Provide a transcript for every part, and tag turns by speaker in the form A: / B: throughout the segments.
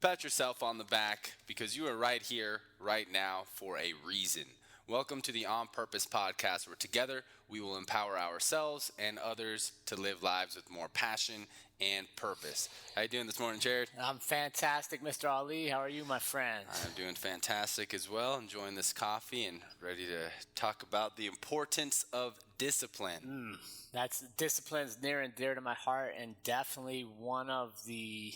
A: Pat yourself on the back because you are right here, right now, for a reason. Welcome to the On Purpose podcast, where together we will empower ourselves and others to live lives with more passion and purpose. How you doing this morning, Jerrod?
B: I'm fantastic, Mr. Ali. How are you, my friend?
A: I'm doing fantastic as well, enjoying this coffee and ready to talk about the importance of discipline.
B: That's discipline's near and dear to my heart, and definitely one of the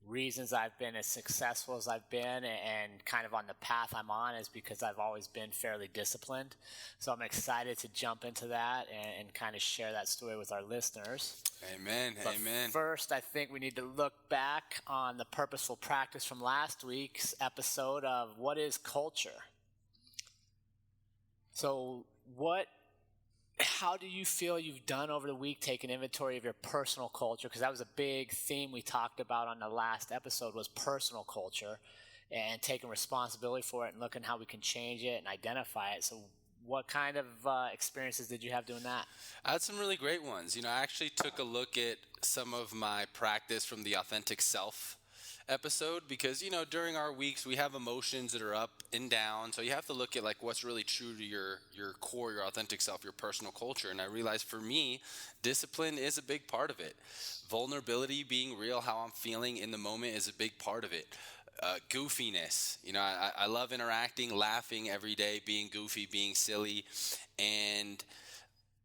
B: reasons I've been as successful as I've been and kind of on the path I'm on is because I've always been fairly disciplined. So I'm excited to jump into that and kind of share that story with our listeners.
A: Amen.
B: But
A: Amen.
B: first, I think we need to look back on the purposeful practice from last week's episode of What is Culture? So how do you feel you've done over the week taking inventory of your personal culture? Because that was a big theme we talked about on the last episode, was personal culture and taking responsibility for it and looking how we can change it and identify it. So what kind of experiences did you have doing that?
A: I had some really great ones. I actually took a look at some of my practice from the Authentic Self episode because, during our weeks we have emotions that are up and down. So you have to look at what's really true to your core, your authentic self, your personal culture. And I realized for me, discipline is a big part of it. Vulnerability, being real, how I'm feeling in the moment is a big part of it. Goofiness. I love interacting, laughing every day, being goofy, being silly, and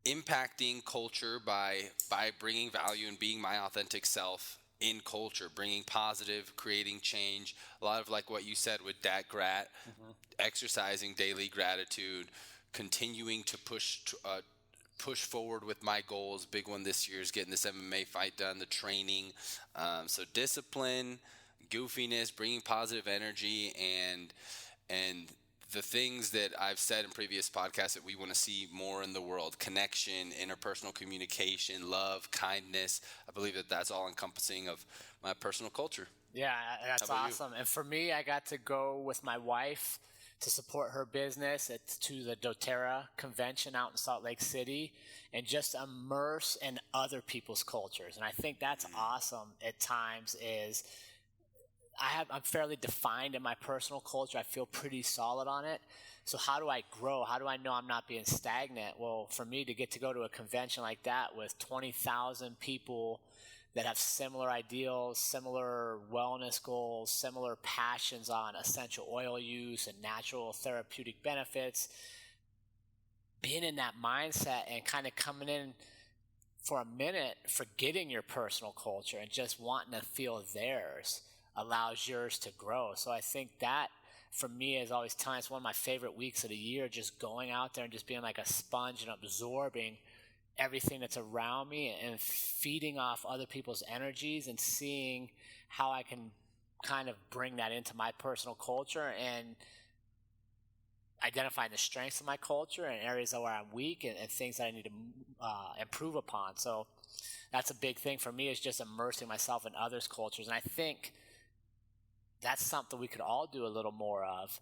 A: impacting culture by bringing value and being my authentic self in culture, bringing positive, creating change. A lot of what you said with dat grat, exercising daily gratitude, continuing to push forward with my goals. Big one this year is getting this MMA fight done, the training. So discipline, goofiness, bringing positive energy, and the things that I've said in previous podcasts that we want to see more in the world: connection, interpersonal communication, love, kindness. I believe that that's all encompassing of my personal culture.
B: Yeah, that's awesome. And for me, I got to go with my wife to support her business to the doTERRA convention out in Salt Lake City and just immerse in other people's cultures. And I think that's awesome at times is I'm fairly defined in my personal culture. I feel pretty solid on it. So how do I grow? How do I know I'm not being stagnant? Well, for me to get to go to a convention like that with 20,000 people that have similar ideals, similar wellness goals, similar passions on essential oil use and natural therapeutic benefits, being in that mindset and kind of coming in for a minute, forgetting your personal culture and just wanting to feel theirs allows yours to grow. So I think that for me is always time. It's one of my favorite weeks of the year, just going out there and just being like a sponge and absorbing everything that's around me and feeding off other people's energies and seeing how I can kind of bring that into my personal culture and identifying the strengths of my culture and areas where I'm weak and things that I need to improve upon. So that's a big thing for me, is just immersing myself in others' cultures. And I think that's something we could all do a little more of,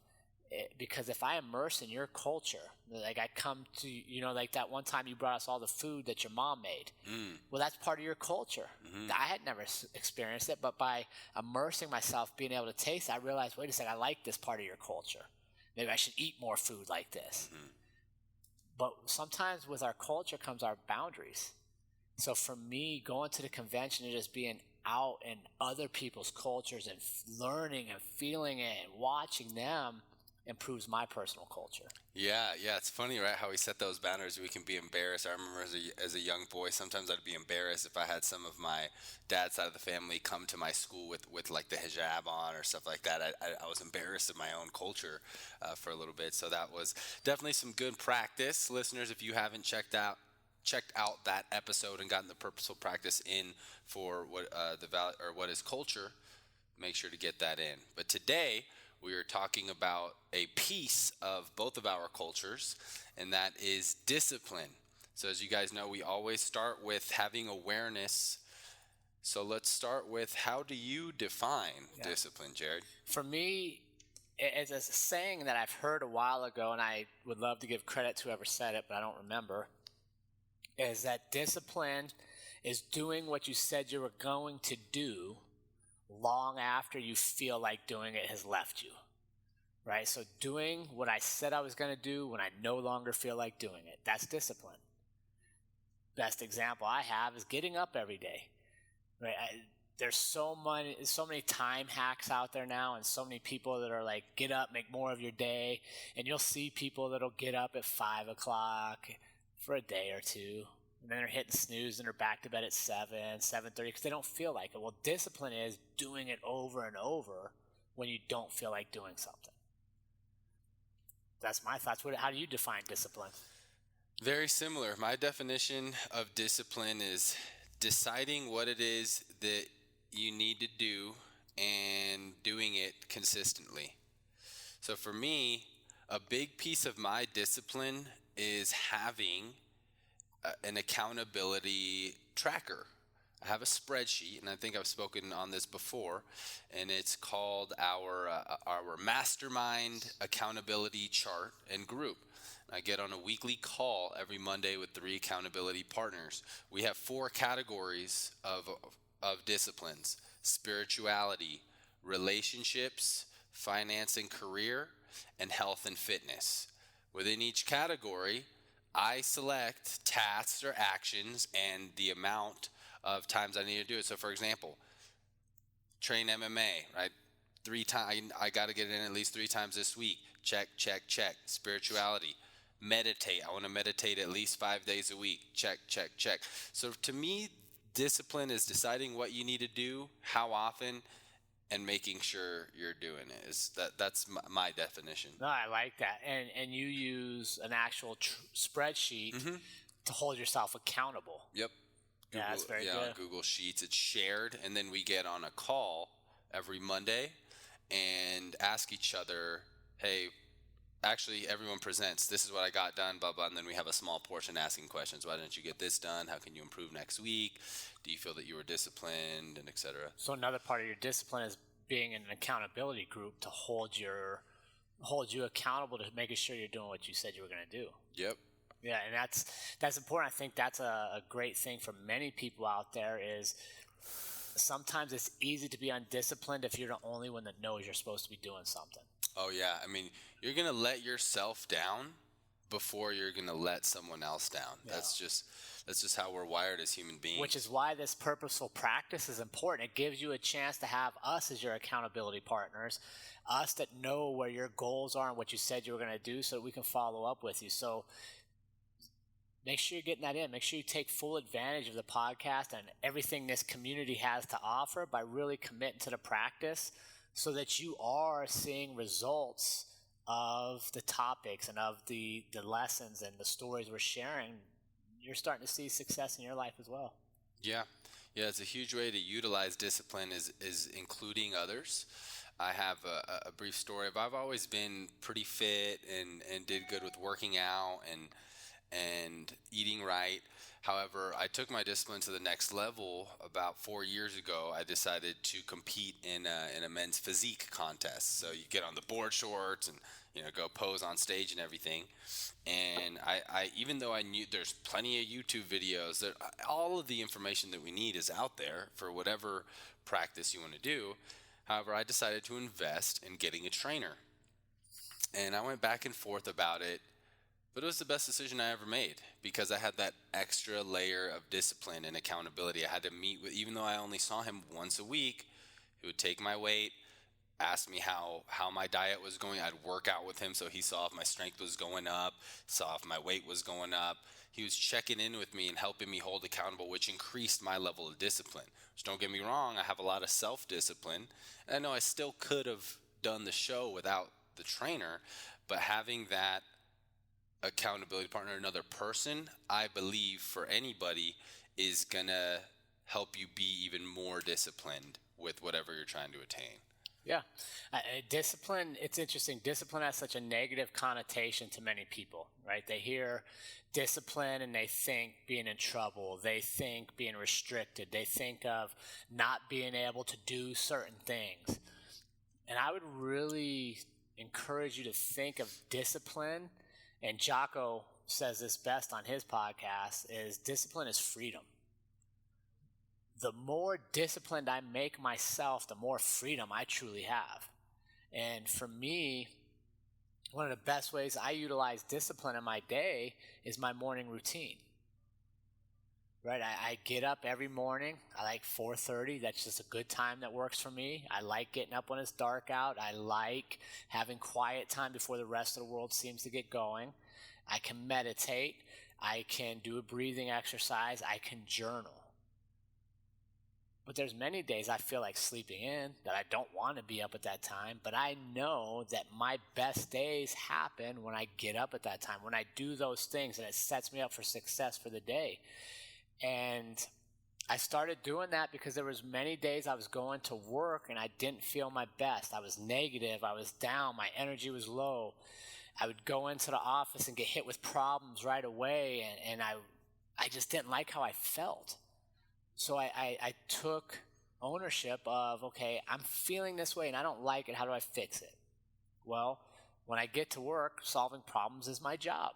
B: because if I immerse in your culture, I come to, like that one time you brought us all the food that your mom made. Well, that's part of your culture. I had never experienced it, but by immersing myself, being able to taste it, I realized, wait a second, I like this part of your culture. Maybe I should eat more food like this. But sometimes with our culture comes our boundaries. So for me, going to the convention and just being out in other people's cultures and learning and feeling it and watching them improves my personal culture.
A: Yeah, it's funny, right, how we set those boundaries. We can be embarrassed. I remember as a young boy, sometimes I'd be embarrassed if I had some of my dad's side of the family come to my school with the hijab on or stuff like that. I was embarrassed of my own culture for a little bit. So that was definitely some good practice. Listeners, if you haven't checked out that episode and gotten the purposeful practice in for what is culture, make sure to get that in. But today we are talking about a piece of both of our cultures, and that is discipline. So as you guys know, we always start with having awareness. So let's start with, how do you define discipline, Jerrod?
B: For me, it's a saying that I've heard a while ago, and I would love to give credit to whoever said it, but I don't remember, is that discipline is doing what you said you were going to do long after you feel like doing it has left you, right? So doing what I said I was going to do when I no longer feel like doing it, that's discipline. Best example I have is getting up every day, right? There's so many time hacks out there now, and so many people that are like, get up, make more of your day. And you'll see people that'll get up at 5 o'clock for a day or two, and then they're hitting snooze and they're back to bed at 7:30 because they don't feel like it. Well, discipline is doing it over and over when you don't feel like doing something. That's my thoughts. How do you define discipline?
A: Very similar. My definition of discipline is deciding what it is that you need to do and doing it consistently. So for me, a big piece of my discipline is having an accountability tracker. I have a spreadsheet, and I think I've spoken on this before, and it's called our mastermind accountability chart and group. I get on a weekly call every Monday with 3 accountability partners. We have 4 categories of disciplines: spirituality, relationships, finance and career, and health and fitness. Within each category, I select tasks or actions and the amount of times I need to do it. So for example, train MMA, right? 3 times, I got to get it in at least 3 times this week. Check, check, check. Spirituality. Meditate. I want to meditate at least 5 days a week. Check, check, check. So to me, discipline is deciding what you need to do, how often, and making sure you're doing it. That's my definition.
B: No, I like that. And you use an actual spreadsheet to hold yourself accountable.
A: Yep. Google,
B: that's very good.
A: Google Sheets. It's shared, and then we get on a call every Monday and ask each other, hey, actually everyone presents, this is what I got done, blah, blah, and then we have a small portion asking questions. Why didn't you get this done? How can you improve next week? Do you feel that you were disciplined, and et cetera? So
B: another part of your discipline is being in an accountability group to hold you accountable to making sure you're doing what you said you were going to do.
A: Yep.
B: Yeah, and that's important. I think that's a great thing for many people out there is sometimes it's easy to be undisciplined if you're the only one that knows you're supposed to be doing something.
A: Oh, yeah. I mean, you're going to let yourself down before you're going to let someone else down. Yeah. That's just how we're wired as human beings.
B: Which is why this purposeful practice is important. It gives you a chance to have us as your accountability partners, us that know where your goals are and what you said you were going to do so that we can follow up with you. So make sure you're getting that in. Make sure you take full advantage of the podcast and everything this community has to offer by really committing to the practice so that you are seeing results of the topics and of the lessons and the stories we're sharing. You're starting to see success in your life as well.
A: Yeah. Yeah, it's a huge way to utilize discipline is including others. I have a brief story of I've always been pretty fit and did good with working out and eating right. However, I took my discipline to the next level about 4 years ago. I decided to compete in a men's physique contest. So you get on the board shorts and go pose on stage and everything. And I even though I knew there's plenty of YouTube videos, that all of the information that we need is out there for whatever practice you want to do. However, I decided to invest in getting a trainer. And I went back and forth about it. But it was the best decision I ever made because I had that extra layer of discipline and accountability. I had to meet with, even though I only saw him once a week, he would take my weight, ask me how my diet was going. I'd work out with him so he saw if my strength was going up, saw if my weight was going up. He was checking in with me and helping me hold accountable, which increased my level of discipline. Which, don't get me wrong, I have a lot of self-discipline. And I know I still could have done the show without the trainer, but having that accountability partner, another person, I believe for anybody is gonna help you be even more disciplined with whatever you're trying to attain.
B: Yeah. Discipline, it's interesting. Discipline has such a negative connotation to many people, right? They hear discipline and they think being in trouble. They think being restricted. They think of not being able to do certain things. And I would really encourage you to think of discipline, and Jocko says this best on his podcast, is discipline is freedom. the more disciplined I make myself, the more freedom I truly have. And for me, one of the best ways I utilize discipline in my day is my morning routine. Right, I get up every morning. I like 4:30. That's just a good time that works for me. I like getting up when it's dark out. I like having quiet time before the rest of the world seems to get going. I can meditate. I can do a breathing exercise. I can journal. But there's many days I feel like sleeping in, that I don't want to be up at that time. But I know that my best days happen when I get up at that time, when I do those things, and it sets me up for success for the day. And I started doing that because there was many days I was going to work and I didn't feel my best. I was negative. I was down. My energy was low. I would go into the office and get hit with problems right away, and I just didn't like how I felt. So I took ownership of, okay, I'm feeling this way and I don't like it. How do I fix it? Well, when I get to work, solving problems is my job.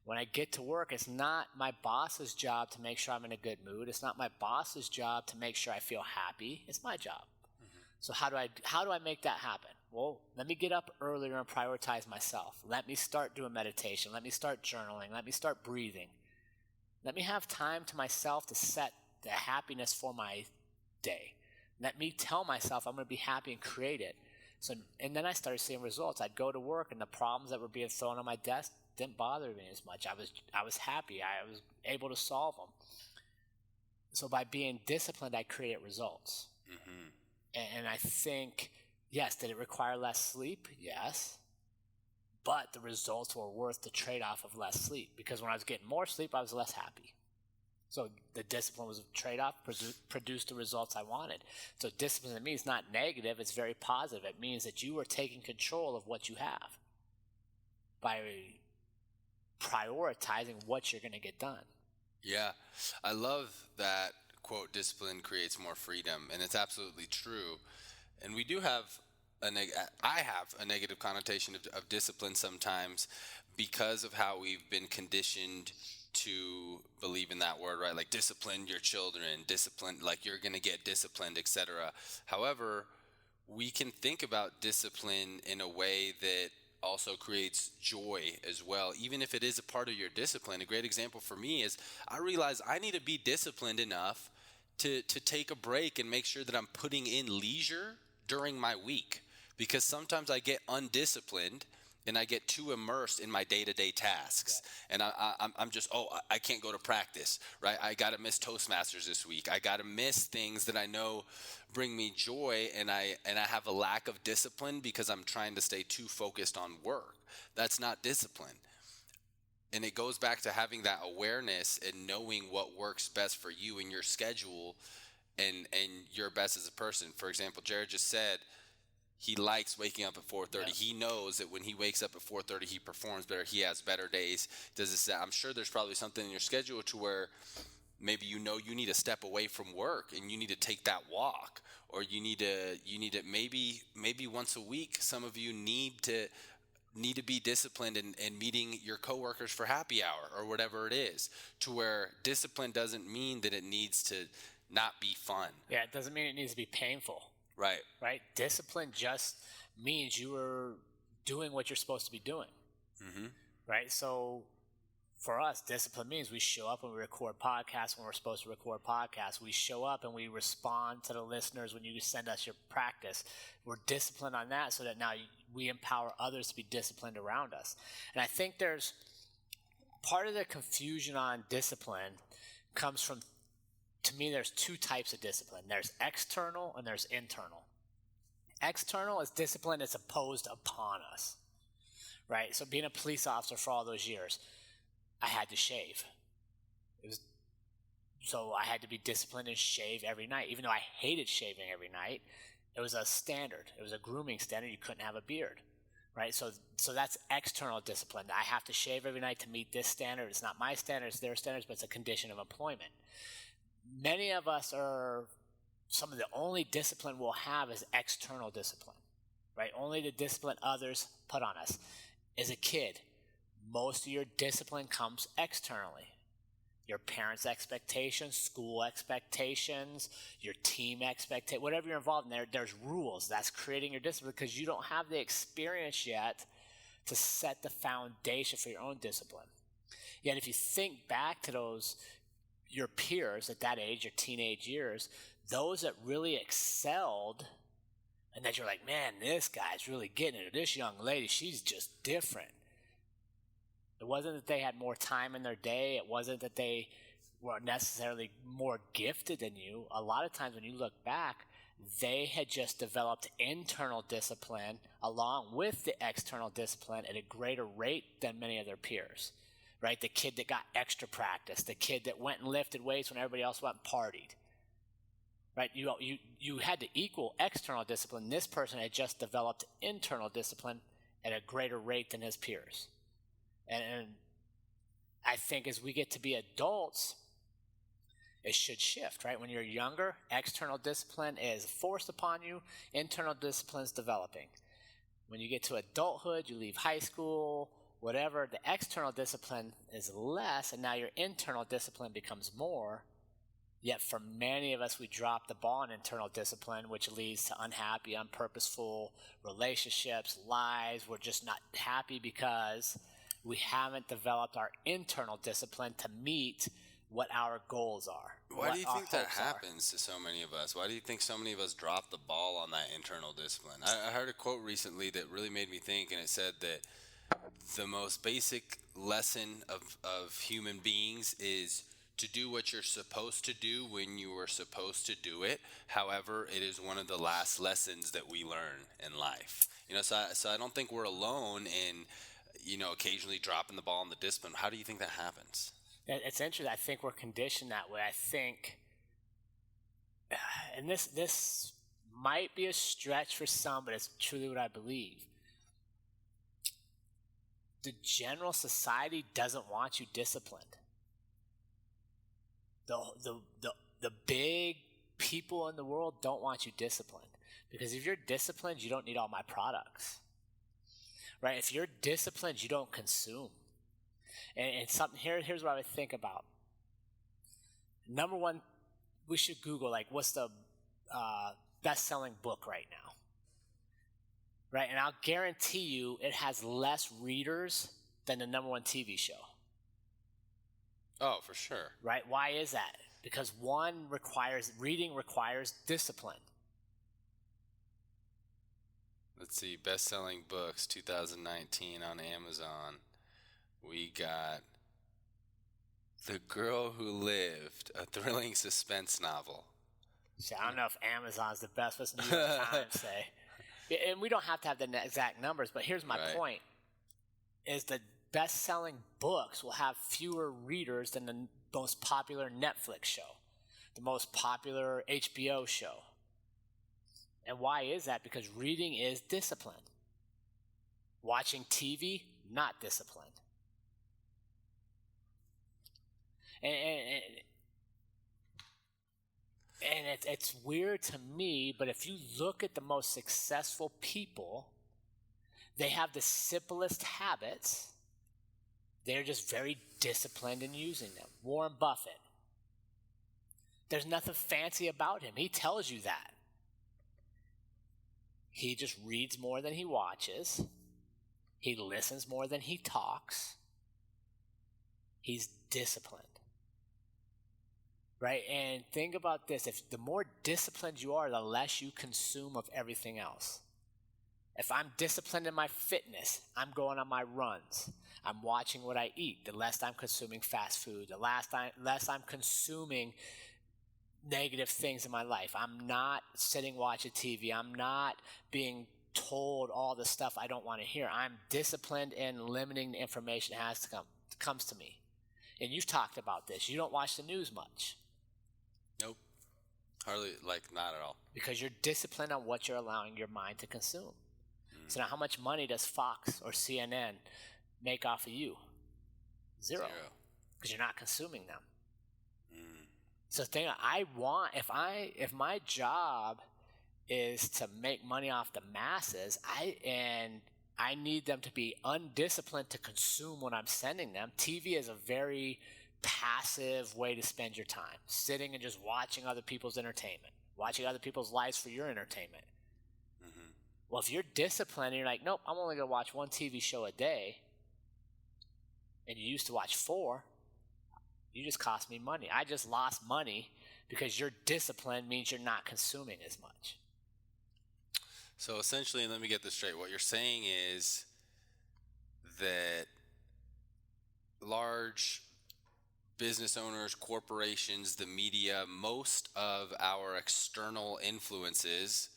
B: When I get to work, it's not my boss's job to make sure I'm in a good mood. It's not my boss's job to make sure I feel happy. It's my job. So how do I make that happen? Well, let me get up earlier and prioritize myself. Let me start doing meditation. Let me start journaling. Let me start breathing. Let me have time to myself to set the happiness for my day. Let me tell myself I'm going to be happy and create it. So, and then I started seeing results. I'd go to work and the problems that were being thrown on my desk didn't bother me as much. I was happy. I was able to solve them. So by being disciplined, I created results. And I think, yes, did it require less sleep? Yes. But the results were worth the trade-off of less sleep, because when I was getting more sleep, I was less happy. So the discipline was a trade-off, produced the results I wanted. So discipline to me is not negative, it's very positive. It means that you are taking control of what you have by prioritizing what you're going to get done.
A: Yeah, I love that quote, discipline creates more freedom, and it's absolutely true. And we do have I have a negative connotation of discipline sometimes because of how we've been conditioned to believe in that word, right? Like discipline your children, discipline, like you're going to get disciplined, etc. However, we can think about discipline in a way that also creates joy as well, even if it is a part of your discipline. A great example for me is I realize I need to be disciplined enough to take a break and make sure that I'm putting in leisure during my week, because sometimes I get undisciplined and I get too immersed in my day-to-day tasks. And I'm just, I can't go to practice, right? I got to miss Toastmasters this week. I got to miss things that I know bring me joy, and I have a lack of discipline because I'm trying to stay too focused on work. That's not discipline. And it goes back to having that awareness and knowing what works best for you and your schedule and your best as a person. For example, Jerrod just said he likes waking up at 4:30. Yeah. He knows that when he wakes up at 4:30, he performs better. He has better days. Does this? I'm sure there's probably something in your schedule to where maybe you need to step away from work and you need to take that walk, or you need to maybe once a week. Some of you need to be disciplined in meeting your coworkers for happy hour or whatever it is, to where discipline doesn't mean that it needs to not be fun.
B: Yeah, it doesn't mean it needs to be painful.
A: Right.
B: Discipline just means you are doing what you're supposed to be doing.
A: Mm-hmm.
B: Right? So for us, discipline means we show up and we record podcasts when we're supposed to record podcasts. We show up and we respond to the listeners when you send us your practice. We're disciplined on that so that now we empower others to be disciplined around us. And I think there's part of the confusion on discipline comes from, to me, there's two types of discipline. There's external and there's internal. External is discipline that's imposed upon us, right? So being a police officer for all those years, I had to shave. So I had to be disciplined and shave every night. Even though I hated shaving every night, it was a standard. It was a grooming standard. You couldn't have a beard, right? So that's external discipline. I have to shave every night to meet this standard. It's not my standards, their standards, but it's a condition of employment. Many of us some of the only discipline we'll have is external discipline, right? Only the discipline others put on us. As a kid, most of your discipline comes externally. Your parents' expectations, school expectations, your team expectations, whatever you're involved in, there's rules. That's creating your discipline because you don't have the experience yet to set the foundation for your own discipline. Yet if you think back to your peers at that age, your teenage years, those that really excelled, and that you're like, man, this guy's really getting it. This young lady, she's just different. It wasn't that they had more time in their day. It wasn't that they were necessarily more gifted than you. A lot of times when you look back, they had just developed internal discipline along with the external discipline at a greater rate than many of their peers, right? The kid that got extra practice, the kid that went and lifted weights when everybody else went and partied, right? You had to equal external discipline. This person had just developed internal discipline at a greater rate than his peers. And I think as we get to be adults, it should shift, right? When you're younger, external discipline is forced upon you, internal discipline is developing. When you get to adulthood, you leave high school, whatever, the external discipline is less, and now your internal discipline becomes more. Yet for many of us, we drop the ball on internal discipline, which leads to unhappy, unpurposeful relationships, lies. We're just not happy because we haven't developed our internal discipline to meet what our goals are.
A: Why do you think that happens to so many of us? Why do you think so many of us drop the ball on that internal discipline? I heard a quote recently that really made me think, and it said that the most basic lesson of human beings is to do what you're supposed to do when you are supposed to do it. However, it is one of the last lessons that we learn in life. So I don't think we're alone in occasionally dropping the ball on the discipline. How do you think that happens?
B: It's interesting. I think we're conditioned that way. I think, and this might be a stretch for some, but it's truly what I believe. The general society doesn't want you disciplined. The big people in the world don't want you disciplined, because if you're disciplined, you don't need all my products. Right? If you're disciplined, you don't consume. And something here's what I would think about. Number one, we should Google, what's the best-selling book right now? Right? And I'll guarantee you it has less readers than the number one TV show.
A: Oh, for sure.
B: Right? Why is that? Because reading requires discipline.
A: Let's see, best-selling books 2019 on Amazon. We got The Girl Who Lived, a thrilling suspense novel.
B: See, I don't know if Amazon's the best. What's New York Times say? And we don't have to have the exact numbers, but here's my point, is the best-selling books will have fewer readers than the most popular Netflix show, the most popular HBO show. And why is that? Because reading is discipline. Watching TV, not disciplined. And it's weird to me, but if you look at the most successful people, they have the simplest habits. They're just very disciplined in using them. Warren Buffett. There's nothing fancy about him. He tells you that. He just reads more than he watches. He listens more than he talks. He's disciplined. Right? And think about this. If the more disciplined you are, the less you consume of everything else. If I'm disciplined in my fitness, I'm going on my runs. I'm watching what I eat. The less I'm consuming fast food. The less I'm consuming negative things in my life. I'm not sitting watching TV. I'm not being told all the stuff I don't want to hear. I'm disciplined in limiting the information that comes to me. And you've talked about this. You don't watch the news much.
A: Nope. Hardly, not at all.
B: Because you're disciplined on what you're allowing your mind to consume. So now how much money does Fox or CNN make off of you? Zero. Because you're not consuming them. So if my job is to make money off the masses, I need them to be undisciplined to consume what I'm sending them. TV is a very passive way to spend your time, sitting and just watching other people's entertainment, watching other people's lives for your entertainment. Well, if you're disciplined and you're like, nope, I'm only going to watch one TV show a day, and you used to watch 4, you just cost me money. I just lost money because your discipline means you're not consuming as much.
A: So essentially, and let me get this straight, what you're saying is that large business owners, corporations, the media, most of our external influences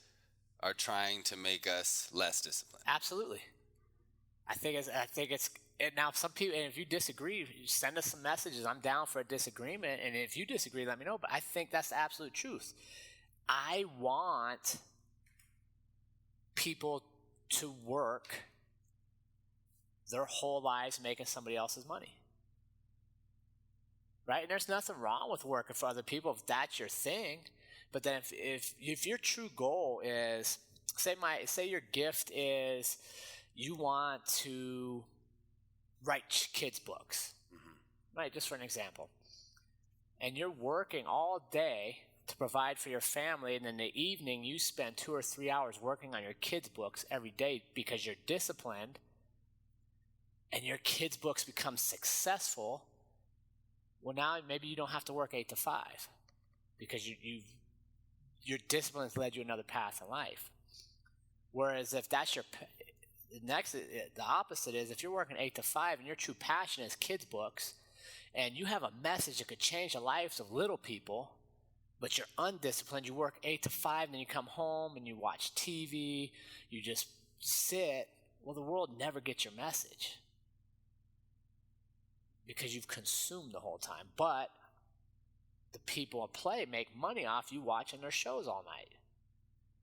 A: are trying to make us less disciplined.
B: Absolutely. I think it's and now some people, and if you disagree, send us some messages. I'm down for a disagreement, and if you disagree, let me know. But I think that's the absolute truth. I want people to work their whole lives making somebody else's money. Right? And there's nothing wrong with working for other people if that's your thing. But then if your true goal is, say your gift is you want to write kids' books, right? Just for an example. And you're working all day to provide for your family, and in the evening you spend 2 or 3 hours working on your kids' books every day because you're disciplined, and your kids' books become successful. Well, now maybe you don't have to work 8 to 5 because your discipline has led you another path in life. Whereas if that's the opposite is if you're working 8 to 5 and your true passion is kids' books, and you have a message that could change the lives of little people, but you're undisciplined, you work 8 to 5, and then you come home and you watch TV, you just sit, well, the world never gets your message because you've consumed the whole time. But the people at play make money off you watching their shows all night.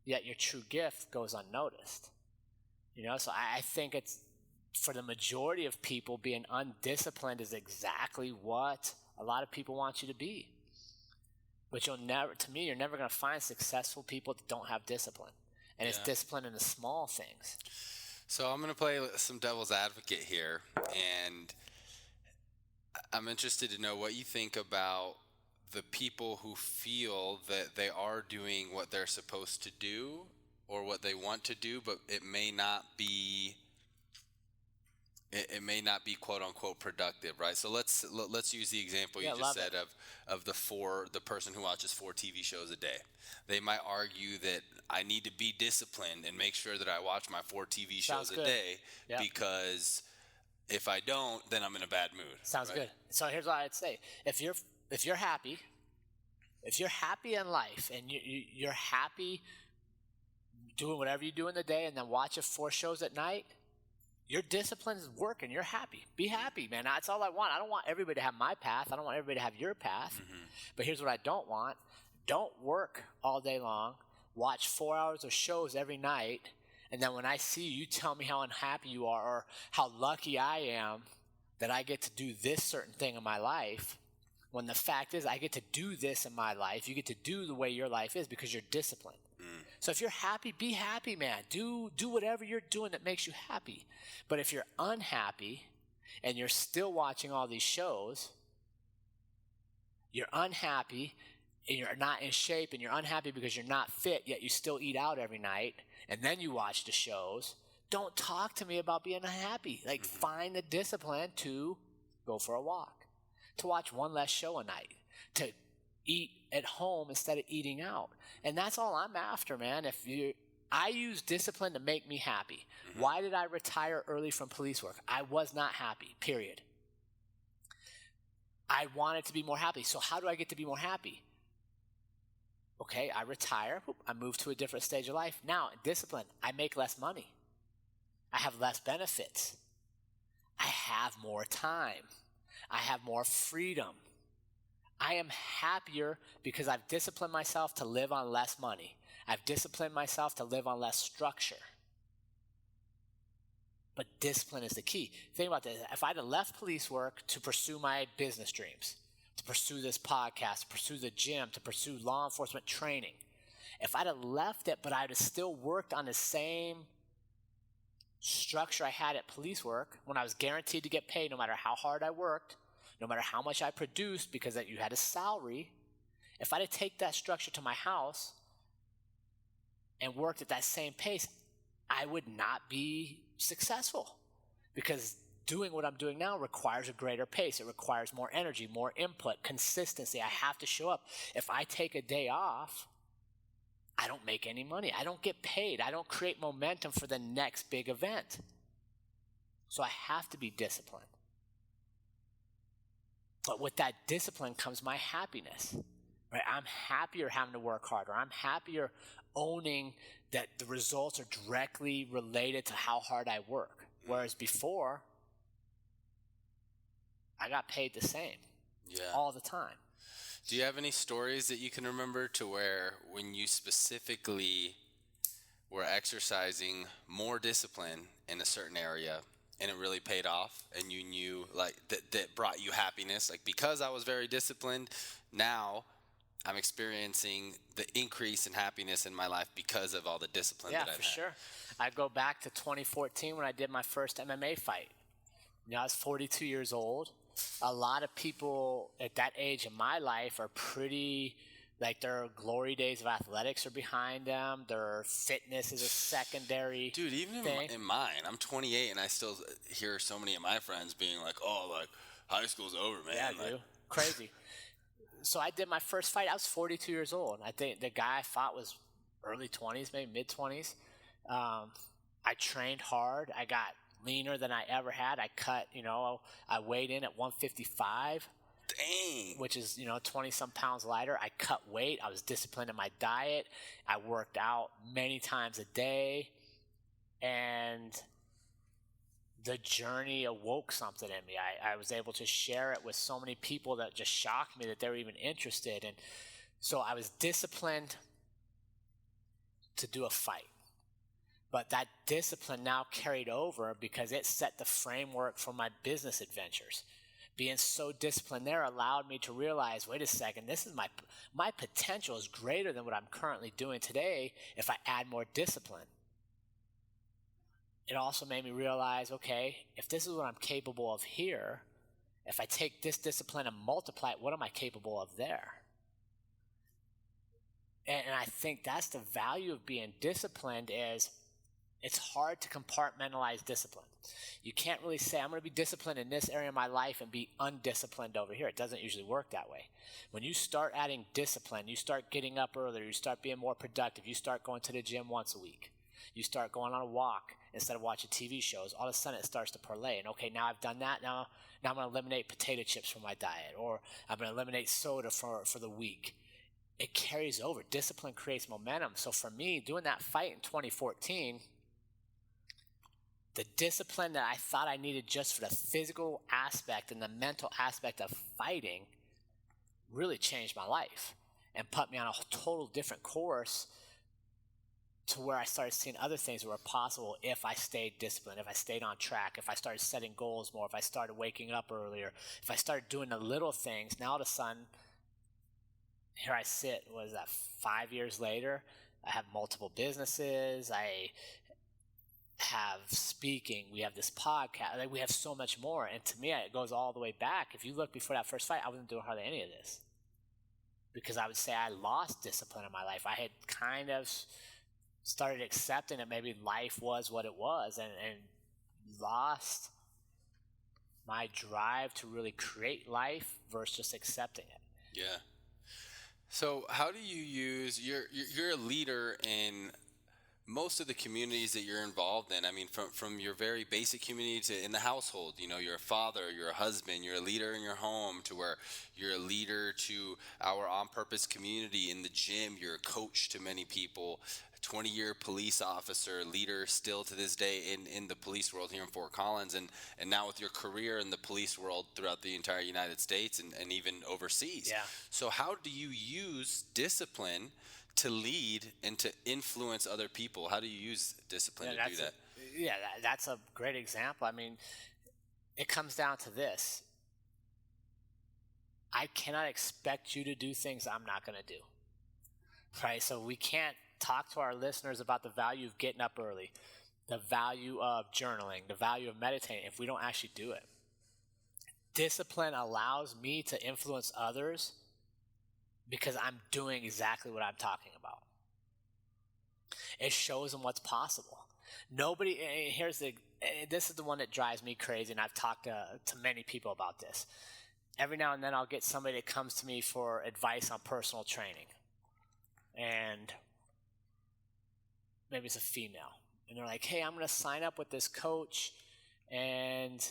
B: Yet your true gift goes unnoticed. So I think it's, for the majority of people, being undisciplined is exactly what a lot of people want you to be. But you're never going to find successful people that don't have discipline. And it's discipline in the small things.
A: So I'm going to play some devil's advocate here, and I'm interested to know what you think about the people who feel that they are doing what they're supposed to do or what they want to do, but it may not be quote unquote productive, right? So let's use the example you just said of the person who watches 4 TV shows a day. They might argue that I need to be disciplined and make sure that I watch my 4 TV shows a day because if I don't, then I'm in a bad mood.
B: Sounds good. So here's what I'd say: if you're happy in life and you're happy doing whatever you do in the day, and then watching 4 shows at night, your discipline is working. You're happy. Be happy, man. That's all I want. I don't want everybody to have my path. I don't want everybody to have your path. But here's what I don't want. Don't work all day long. Watch 4 hours of shows every night. And then when I see you tell me how unhappy you are or how lucky I am that I get to do this certain thing in my life, when the fact is I get to do this in my life. You get to do the way your life is because you're disciplined. So if you're happy, be happy, man. Do whatever you're doing that makes you happy. But if you're unhappy and you're still watching all these shows, you're unhappy and you're not in shape and you're unhappy because you're not fit, yet you still eat out every night, and then you watch the shows, don't talk to me about being unhappy. Like, find the discipline to go for a walk, to watch one less show a night, to eat at home instead of eating out. And that's all I'm after, man. I use discipline to make me happy. Why did I retire early from police work? I was not happy, period. I wanted to be more happy. So how do I get to be more happy? Okay, I retire. I move to a different stage of life. Now, discipline. I make less money. I have less benefits. I have more time. I have more freedom. I am happier because I've disciplined myself to live on less money. I've disciplined myself to live on less structure. But discipline is the key. Think about this. If I'd have left police work to pursue my business dreams, to pursue this podcast, to pursue the gym, to pursue law enforcement training, if I'd have left it, but I'd have still worked on the same structure I had at police work, when I was guaranteed to get paid no matter how hard I worked, no matter how much I produced, because that you had a salary, if I had to take that structure to my house and worked at that same pace, I would not be successful, because doing what I'm doing now requires a greater pace. It requires more energy, more input, consistency. I have to show up. If I take a day off, I don't make any money. I don't get paid. I don't create momentum for the next big event. So I have to be disciplined. But with that discipline comes my happiness. Right? I'm happier having to work harder. I'm happier owning that the results are directly related to how hard I work. Whereas before, I got paid the same all the time.
A: Do you have any stories that you can remember to where when you specifically were exercising more discipline in a certain area and it really paid off, and you knew like that brought you happiness? Like, because I was very disciplined, now I'm experiencing the increase in happiness in my life because of all the discipline that I've had.
B: Yeah, for sure. I go back to 2014 when I did my first MMA fight. I was 42 years old. A lot of people at that age in my life are pretty, like, their glory days of athletics are behind them. Their fitness is a secondary
A: Dude, even
B: thing.
A: in mine, I'm 28 and I still hear so many of my friends being like, oh, like, high school's over, man.
B: Yeah,
A: like,
B: dude. Crazy. So I did my first fight. I was 42 years old. I think the guy I fought was early 20s, maybe mid-20s. I trained hard. I got leaner than I ever had. I cut, I weighed in at 155.
A: Dang.
B: Which is, 20-some pounds lighter. I cut weight. I was disciplined in my diet. I worked out many times a day. And the journey awoke something in me. I was able to share it with so many people that just shocked me that they were even interested. And so I was disciplined to do a fight. But that discipline now carried over because it set the framework for my business adventures. Being so disciplined there allowed me to realize, wait a second, this is my potential is greater than what I'm currently doing today if I add more discipline. It also made me realize, okay, if this is what I'm capable of here, if I take this discipline and multiply it, what am I capable of there? And I think that's the value of being disciplined is it's hard to compartmentalize discipline. You can't really say, I'm going to be disciplined in this area of my life and be undisciplined over here. It doesn't usually work that way. When you start adding discipline, you start getting up earlier, you start being more productive, you start going to the gym once a week, you start going on a walk instead of watching TV shows, all of a sudden it starts to parlay. And okay, now I've done that, now I'm going to eliminate potato chips from my diet, or I'm going to eliminate soda for the week. It carries over. Discipline creates momentum. So for me, doing that fight in 2014, the discipline that I thought I needed just for the physical aspect and the mental aspect of fighting really changed my life and put me on a total different course to where I started seeing other things that were possible if I stayed disciplined, if I stayed on track, if I started setting goals more, if I started waking up earlier, if I started doing the little things. Now all of a sudden, here I sit, 5 years later, I have multiple businesses, I have speaking, we have this podcast, like we have so much more. And to me, it goes all the way back. If you look before that first fight, I wasn't doing hardly any of this because I would say I lost discipline in my life. I had kind of started accepting that maybe life was what it was and lost my drive to really create life versus just accepting it.
A: Yeah. So how do you use, you're a leader in most of the communities that you're involved in. I mean, from your very basic community to in the household, you're a father, you're a husband, you're a leader in your home, to where you're a leader to our on-purpose community in the gym, you're a coach to many people, a 20-year police officer, leader still to this day in the police world here in Fort Collins, and now with your career in the police world throughout the entire United States and even overseas.
B: Yeah.
A: So how do you use discipline to lead and to influence other people? How do you use discipline to do that?
B: That's a great example. I mean, it comes down to this. I cannot expect you to do things I'm not going to do. Right? So we can't talk to our listeners about the value of getting up early, the value of journaling, the value of meditating if we don't actually do it. Discipline allows me to influence others because I'm doing exactly what I'm talking about. It shows them what's possible. Nobody, this is the one that drives me crazy, and I've talked to many people about this. Every now and then I'll get somebody that comes to me for advice on personal training. And maybe it's a female. And they're like, hey, I'm going to sign up with this coach, and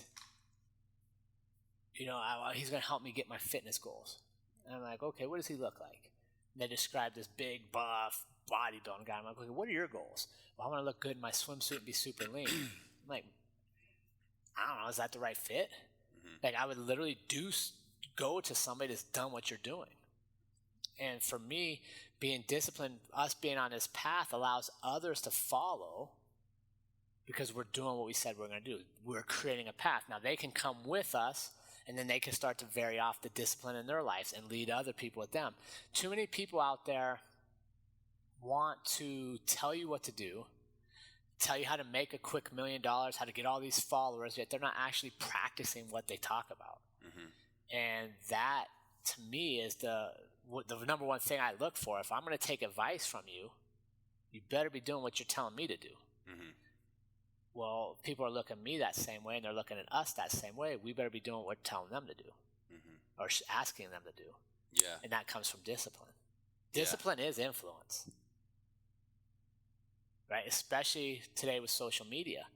B: he's going to help me get my fitness goals. And I'm like, okay, what does he look like? And they describe this big, buff, bodybuilding guy. I'm like, okay, what are your goals? Well, I want to look good in my swimsuit and be super lean. I'm like, I don't know, is that the right fit? Like, I would literally go to somebody that's done what you're doing. And for me, being disciplined, us being on this path allows others to follow because we're doing what we said we're going to do. We're creating a path. Now, they can come with us, and then they can start to vary off the discipline in their lives and lead other people with them. Too many people out there want to tell you what to do, tell you how to make a quick $1 million, how to get all these followers, yet they're not actually practicing what they talk about. And that, to me, is the number one thing I look for. If I'm going to take advice from you, you better be doing what you're telling me to do. Well, people are looking at me that same way, and they're looking at us that same way. We better be doing what we're telling them to do, or asking them to do.
A: Yeah.
B: And that comes from discipline. Discipline is influence, right? Especially today with social media.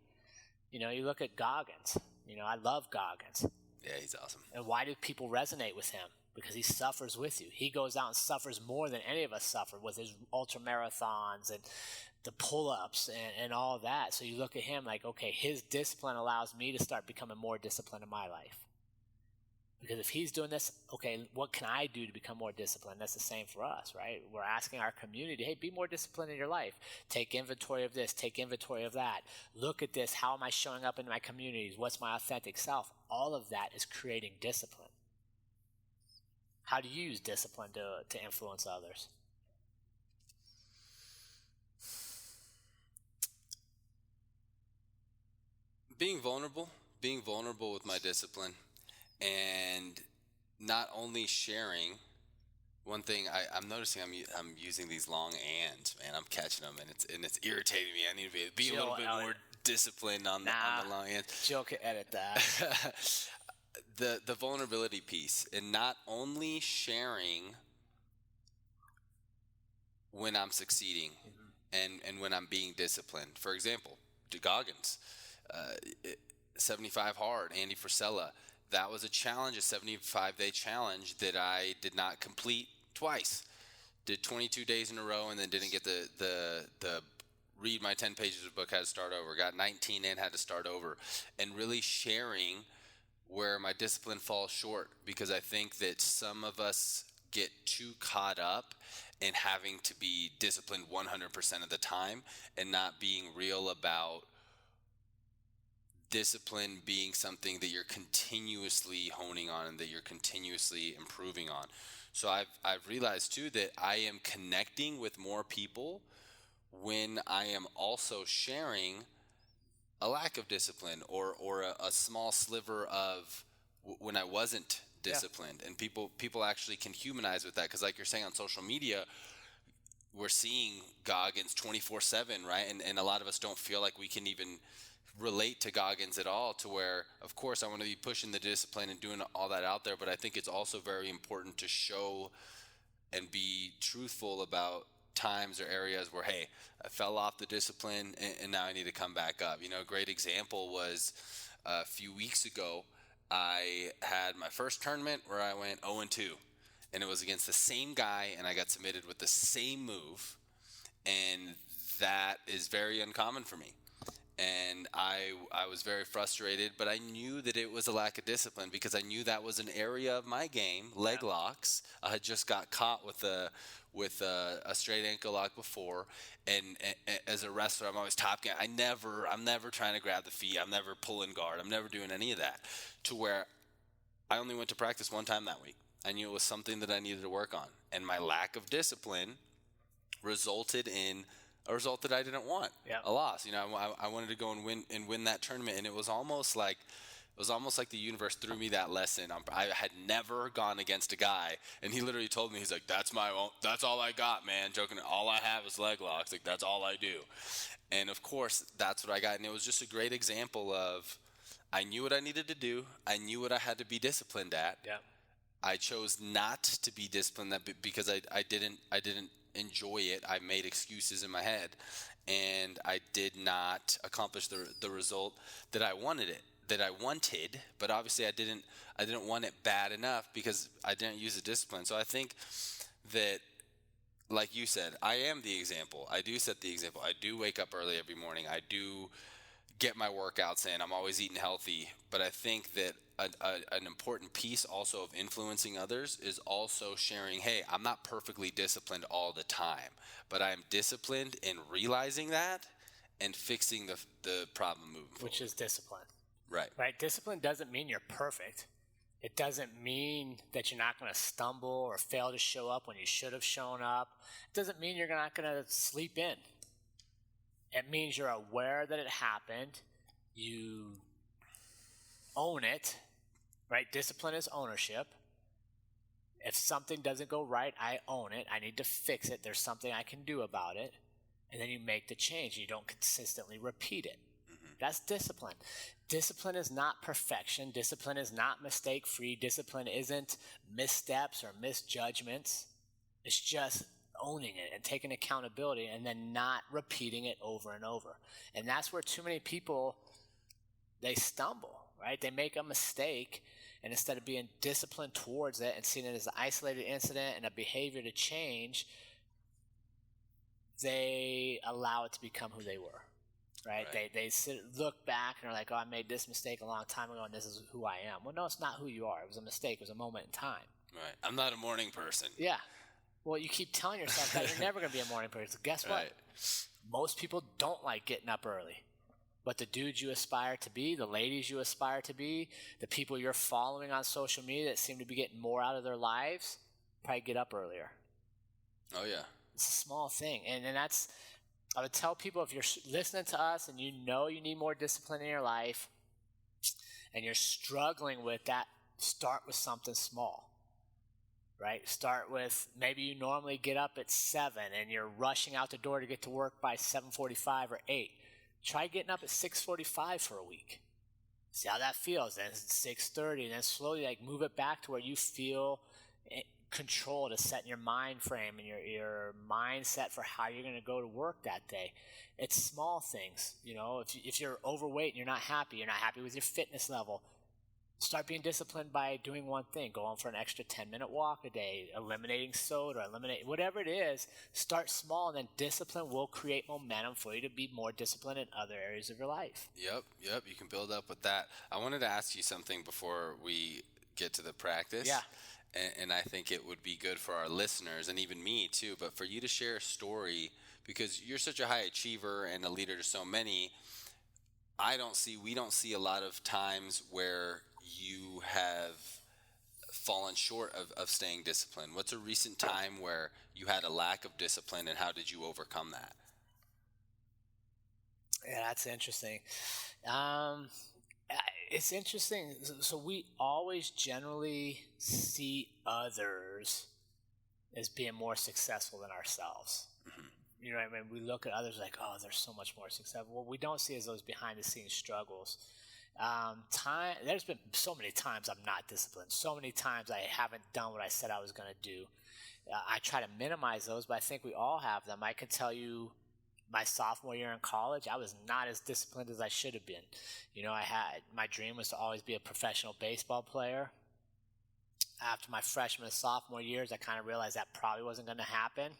B: You look at Goggins. I love Goggins.
A: Yeah, he's awesome.
B: And why do people resonate with him? Because he suffers with you. He goes out and suffers more than any of us suffer with his ultra marathons and the pull-ups and all that. So you look at him like, okay, his discipline allows me to start becoming more disciplined in my life. Because if he's doing this, okay, what can I do to become more disciplined? That's the same for us, right? We're asking our community, hey, be more disciplined in your life. Take inventory of this, take inventory of that. Look at this. How am I showing up in my communities? What's my authentic self? All of that is creating discipline. How do you use discipline to influence others?
A: Being vulnerable with my discipline, and not only sharing. One thing I'm noticing, I'm using these long ands, man. I'm catching them, and it's irritating me. I need to be a little bit more disciplined on the long ands.
B: Jill can edit that.
A: The vulnerability piece, and not only sharing when I'm succeeding and when I'm being disciplined. For example, Goggins, 75 hard, Andy Frisella. That was a challenge, a 75-day challenge that I did not complete twice. Did 22 days in a row, and then didn't get the read my 10 pages of book, had to start over. Got 19 in, had to start over. And really sharing where my discipline falls short, because I think that some of us get too caught up in having to be disciplined 100% of the time and not being real about discipline being something that you're continuously honing on and that you're continuously improving on. So I've realized too that I am connecting with more people when I am also sharing a lack of discipline or a small sliver of when I wasn't disciplined. And people actually can humanize with that, because like you're saying, on social media, we're seeing Goggins 24/7, right? And a lot of us don't feel like we can even relate to Goggins at all, to where, of course, I want to be pushing the discipline and doing all that out there, but I think it's also very important to show and be truthful about times or areas where, hey, I fell off the discipline and now I need to come back up. A great example was a few weeks ago, I had my first tournament where I went 0-2, and it was against the same guy, and I got submitted with the same move, and that is very uncommon for me. And I was very frustrated, but I knew that it was a lack of discipline, because I knew that was an area of my game, leg locks. I had just got caught with a straight ankle lock before, and as a wrestler, I'm always top game. I'm never trying to grab the feet. I'm never pulling guard. I'm never doing any of that, to where I only went to practice one time that week. I knew it was something that I needed to work on, and my lack of discipline resulted in a result that I didn't want, a loss. I wanted to go and win that tournament, and it was almost like It was almost like the universe threw me that lesson. I had never gone against a guy, and he literally told me, he's like, that's all I got, man. Joking, all I have is leg locks. Like, that's all I do. And of course, that's what I got. And it was just a great example of, I knew what I needed to do. I knew what I had to be disciplined at.
B: Yeah.
A: I chose not to be disciplined because I didn't enjoy it. I made excuses in my head, and I did not accomplish the result that I wanted, but obviously I didn't want it bad enough because I didn't use the discipline. So I think that, like you said, I am the example. I do set the example. I do wake up early every morning. I do get my workouts in. I'm always eating healthy. But I think that an important piece also of influencing others is also sharing, hey, I'm not perfectly disciplined all the time, but I'm disciplined in realizing that and fixing the problem moving forward.
B: Which is discipline.
A: Right.
B: Discipline doesn't mean you're perfect. It doesn't mean that you're not going to stumble or fail to show up when you should have shown up. It doesn't mean you're not going to sleep in. It means you're aware that it happened. You own it, right? Discipline is ownership. If something doesn't go right, I own it. I need to fix it. There's something I can do about it. And then you make the change. You don't consistently repeat it. That's discipline. Discipline is not perfection. Discipline is not mistake-free. Discipline isn't missteps or misjudgments. It's just owning it and taking accountability and then not repeating it over and over. And that's where too many people, they stumble, right? They make a mistake, and instead of being disciplined towards it and seeing it as an isolated incident and a behavior to change, they allow it to become who they were. Right? They look back and are like, oh, I made this mistake a long time ago, and this is who I am. Well, no, it's not who you are. It was a mistake. It was a moment in time.
A: Right. I'm not a morning person.
B: Yeah. Well, you keep telling yourself that you're never going to be a morning person. Guess what? Most people don't like getting up early. But the dudes you aspire to be, the ladies you aspire to be, the people you're following on social media that seem to be getting more out of their lives, probably get up earlier.
A: Oh, yeah.
B: It's a small thing. And that's... I would tell people, if you're listening to us and you know you need more discipline in your life and you're struggling with that, start with something small, right? Start with, maybe you normally get up at 7 and you're rushing out the door to get to work by 7:45 or 8. Try getting up at 6:45 for a week. See how that feels. Then it's 6:30, and then slowly move it back to where you feel control to set in your mind frame and your mindset for how you're going to go to work that day. It's small things. If you're overweight and you're not happy with your fitness level, start being disciplined by doing one thing. Go on for an extra 10-minute walk a day, eliminating soda, whatever it is. Start small, and then discipline will create momentum for you to be more disciplined in other areas of your life.
A: Yep. You can build up with that. I wanted to ask you something before we get to the practice.
B: Yeah.
A: And I think it would be good for our listeners, and even me too, but for you to share a story, because you're such a high achiever and a leader to so many. We don't see a lot of times where you have fallen short of staying disciplined. What's a recent time where you had a lack of discipline, and how did you overcome that?
B: Yeah, that's interesting. It's interesting. So we always generally see others as being more successful than ourselves. Mm-hmm. You know what I mean? We look at others like, oh, they're so much more successful. What we don't see is those behind-the-scenes struggles. There's been so many times I'm not disciplined. So many times I haven't done what I said I was going to do. I try to minimize those, but I think we all have them. I can tell you, my sophomore year in college, I was not as disciplined as I should have been. My dream was to always be a professional baseball player. After my freshman and sophomore years, I kind of realized that probably wasn't going to happen.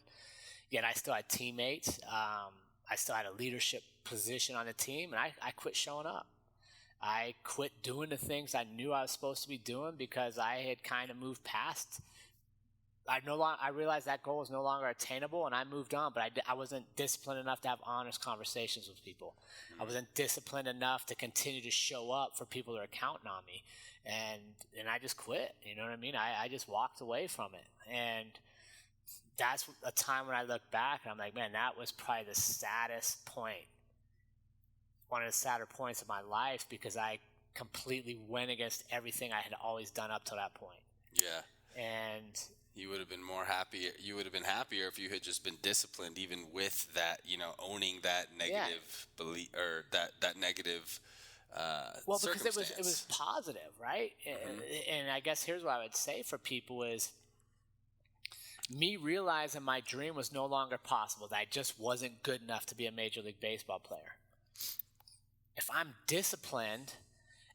B: Yet I still had teammates. I still had a leadership position on the team, and I quit showing up. I quit doing the things I knew I was supposed to be doing because I had kind of moved past. I realized that goal was no longer attainable, and I moved on, but I wasn't disciplined enough to have honest conversations with people. Mm-hmm. I wasn't disciplined enough to continue to show up for people that are counting on me, and I just quit. You know what I mean? I just walked away from it, and that's a time when I look back, and I'm like, man, that was probably the saddest point, one of the sadder points of my life, because I completely went against everything I had always done up to that point.
A: Yeah.
B: And
A: you would have been more happy. You would have been happier if you had just been disciplined, even with that, owning that negative belief or that negative
B: well, because
A: circumstance.
B: it was positive, right? And I guess here's what I would say for people is me realizing my dream was no longer possible, that I just wasn't good enough to be a Major League Baseball player. If I'm disciplined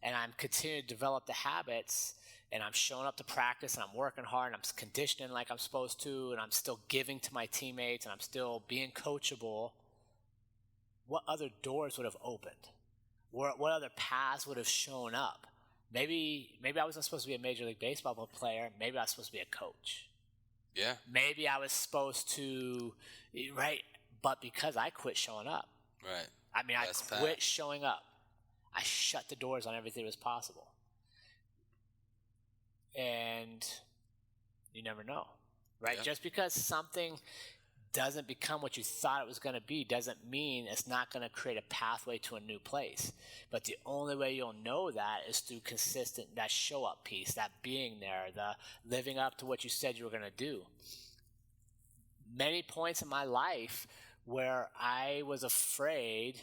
B: and I'm continuing to develop the habits and I'm showing up to practice and I'm working hard and I'm conditioning like I'm supposed to and I'm still giving to my teammates and I'm still being coachable, what other doors would have opened? What other paths would have shown up? Maybe I wasn't supposed to be a Major League Baseball player. Maybe I was supposed to be a coach.
A: Yeah.
B: Maybe I was supposed to, right? But because I quit showing up.
A: Right.
B: I mean, I quit showing up. I shut the doors on everything that was possible. And you never know, right?
A: Yeah.
B: Just because something doesn't become what you thought it was going to be doesn't mean it's not going to create a pathway to a new place. But the only way you'll know that is through consistent, that show up piece, that being there, the living up to what you said you were going to do. Many points in my life where I was afraid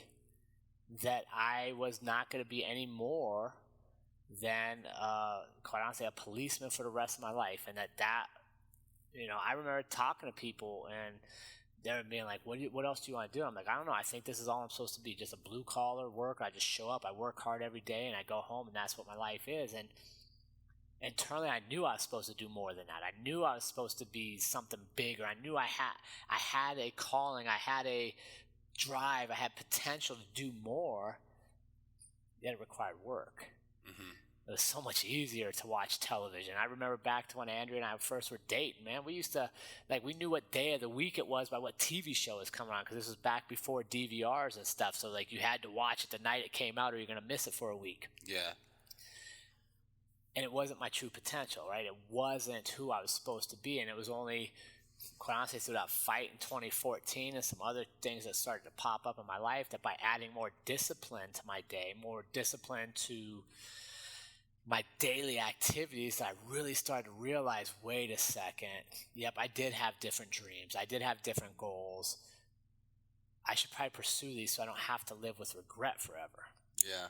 B: that I was not going to be any more than, quite honestly, a policeman for the rest of my life. And that I remember talking to people and they were being like, what else do you want to do? I'm like, I don't know. I think this is all I'm supposed to be, just a blue collar worker. I just show up, I work hard every day, and I go home, and that's what my life is. And internally, I knew I was supposed to do more than that. I knew I was supposed to be something bigger. I knew I had a calling. I had a drive. I had potential to do more. Yet it required work. Mm-hmm. It was so much easier to watch television. I remember back to when Andrea and I first were dating, man. We used to, we knew what day of the week it was by what TV show was coming on, because this was back before DVRs and stuff. So, you had to watch it the night it came out or you're going to miss it for a week.
A: Yeah.
B: And it wasn't my true potential, right? It wasn't who I was supposed to be. And it was only, quite honestly, through that fight in 2014 and some other things that started to pop up in my life, that by adding more discipline to my day, more discipline to my daily activities, I really started to realize, wait a second, yep, I did have different dreams. I did have different goals. I should probably pursue these so I don't have to live with regret forever.
A: Yeah.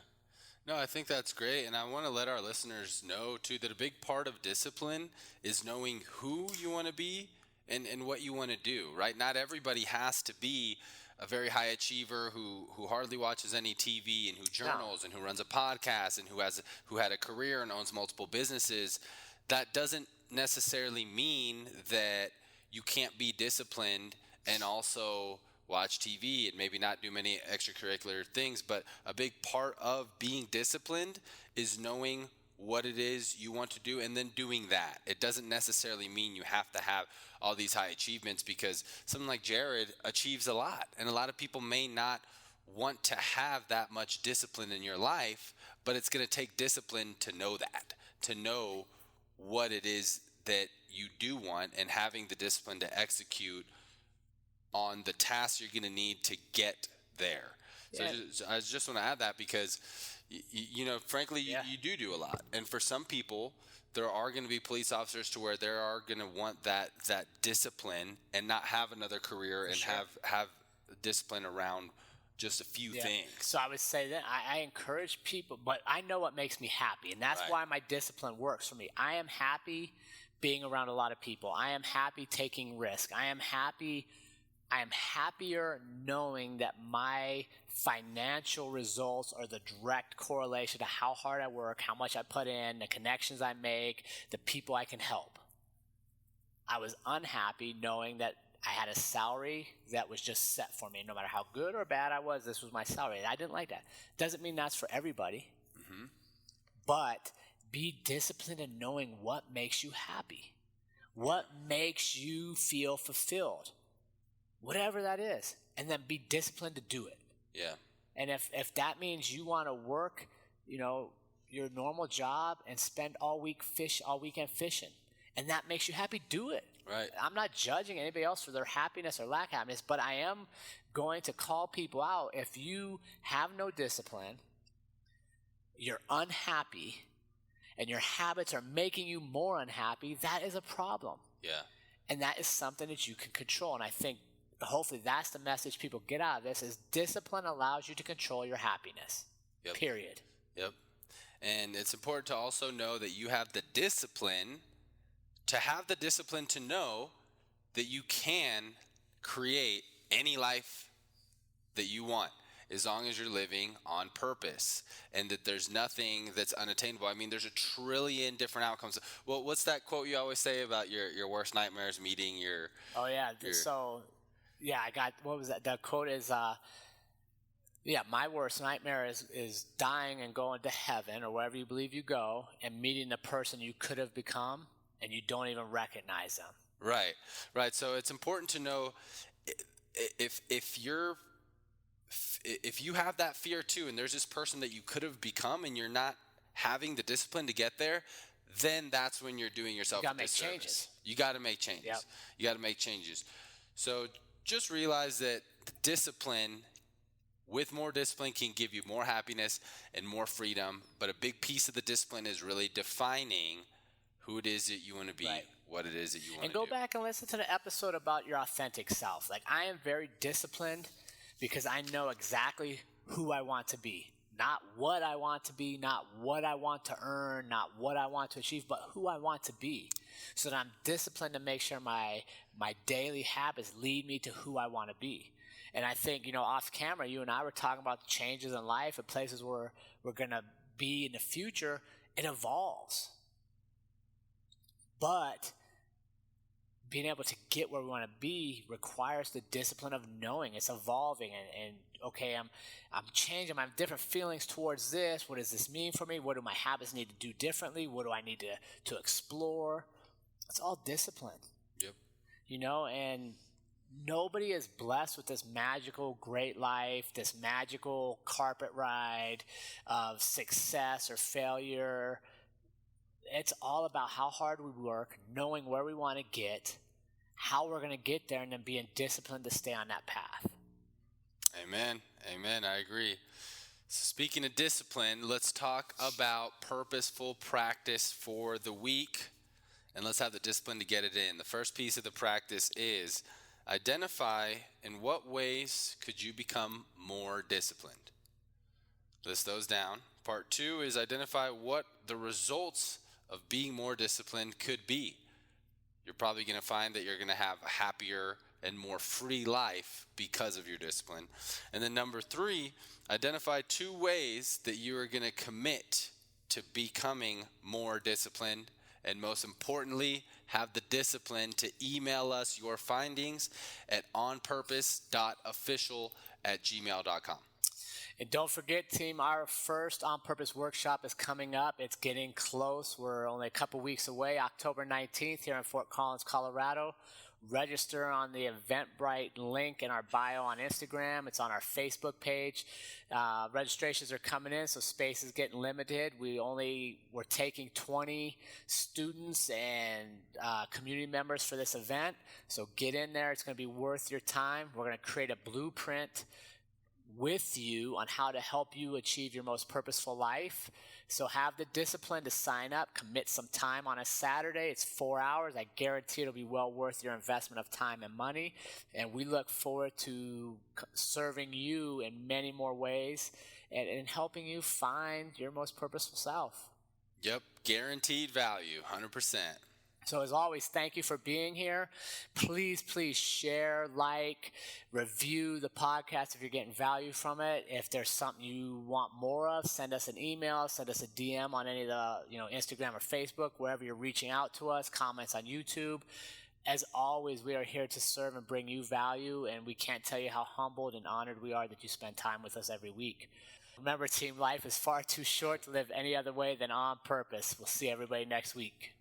A: No, I think that's great. And I want to let our listeners know, too, that a big part of discipline is knowing who you want to be and what you want to do, right? Not everybody has to be a very high achiever who hardly watches any TV and who journals and who runs a podcast and who had a career and owns multiple businesses. That doesn't necessarily mean that you can't be disciplined and also watch TV and maybe not do many extracurricular things. But a big part of being disciplined is knowing what it is you want to do and then doing that. It doesn't necessarily mean you have to have all these high achievements, because someone like Jerrod achieves a lot, and a lot of people may not want to have that much discipline in your life, but it's going to take discipline to know that, to know what it is that you do want, and having the discipline to execute on the tasks you're going to need to get there. Yeah. So I just want to add that because, frankly, you do a lot. And for some people, there are going to be police officers to where they are going to want that discipline and not have another career and have discipline around just a few things.
B: So I would say that I encourage people, but I know what makes me happy, and that's why my discipline works for me. I am happy being around a lot of people. I am happy taking risk. I am happier knowing that my financial results are the direct correlation to how hard I work, how much I put in, the connections I make, the people I can help. I was unhappy knowing that I had a salary that was just set for me. No matter how good or bad I was, this was my salary. I didn't like that. Doesn't mean that's for everybody. Mm-hmm. But be disciplined in knowing what makes you happy. What makes you feel fulfilled. Whatever that is. And then be disciplined to do it.
A: Yeah.
B: And if that means you want to work, your normal job and spend all weekend fishing, and that makes you happy, do it.
A: Right.
B: I'm not judging anybody else for their happiness or lack of happiness, but I am going to call people out. If you have no discipline, you're unhappy and your habits are making you more unhappy, that is a problem.
A: Yeah.
B: And that is something that you can control. And I think hopefully that's the message people get out of this is discipline allows you to control your happiness.
A: Yep.
B: Period.
A: Yep. And it's important to also know that you have the discipline to know that you can create any life that you want as long as you're living on purpose, and that there's nothing that's unattainable. I mean, there's a trillion different outcomes. Well, what's that quote you always say about your worst nightmares meeting your...
B: Oh, yeah. So, yeah, what was that? The quote is, my worst nightmare is dying and going to heaven or wherever you believe you go and meeting the person you could have become and you don't even recognize them.
A: Right. So it's important to know if you have that fear too, and there's this person that you could have become and you're not having the discipline to get there, then that's when you're doing yourself a disservice. You got to make changes.
B: Yep.
A: You got to make changes. So just realize that discipline, with more discipline, can give you more happiness and more freedom. But a big piece of the discipline is really defining who it is that you want to be, right, what it is that you want to do.
B: And go back and listen to the episode about your authentic self. Like, I am very disciplined because I know exactly who I want to be. Not what I want to be, not what I want to earn, not what I want to achieve, but who I want to be. So that I'm disciplined to make sure my daily habits lead me to who I want to be. And I think, off camera, you and I were talking about the changes in life and places where we're going to be in the future. It evolves. But being able to get where we want to be requires the discipline of knowing it's evolving and okay, I'm changing. I have different feelings towards this. What does this mean for me? What do my habits need to do differently? What do I need to explore? It's all discipline.
A: Yep.
B: And nobody is blessed with this magical great life, this magical carpet ride of success or failure. It's all about how hard we work, knowing where we want to get, how we're going to get there, and then being disciplined to stay on that path.
A: Amen. I agree. So speaking of discipline, let's talk about purposeful practice for the week, and let's have the discipline to get it in. The first piece of the practice is identify in what ways could you become more disciplined. List those down. Part 2 is identify what the results of being more disciplined could be. You're probably going to find that you're going to have a happier and more free life because of your discipline. And then number 3, identify 2 ways that you are going to commit to becoming more disciplined. And most importantly, have the discipline to email us your findings at onpurpose.official@gmail.com.
B: And don't forget, team, our first On Purpose workshop is coming up. It's getting close. We're only a couple weeks away, October 19th here in Fort Collins, Colorado. Register on the Eventbrite link in our bio on Instagram. It's on our Facebook page. Registrations are coming in, so space is getting limited. We're taking 20 students and community members for this event. So get in there. It's going to be worth your time. We're going to create a blueprint with you on how to help you achieve your most purposeful life. So have the discipline to sign up, commit some time on a Saturday. It's 4 hours. I guarantee it'll be well worth your investment of time and money. And we look forward to serving you in many more ways and helping you find your most purposeful self.
A: Yep, guaranteed value, 100%.
B: So as always, thank you for being here. Please share, like, review the podcast if you're getting value from it. If there's something you want more of, send us an email, send us a DM on any of the, Instagram or Facebook, wherever you're reaching out to us, comments on YouTube. As always, we are here to serve and bring you value, and we can't tell you how humbled and honored we are that you spend time with us every week. Remember, team, life is far too short to live any other way than on purpose. We'll see everybody next week.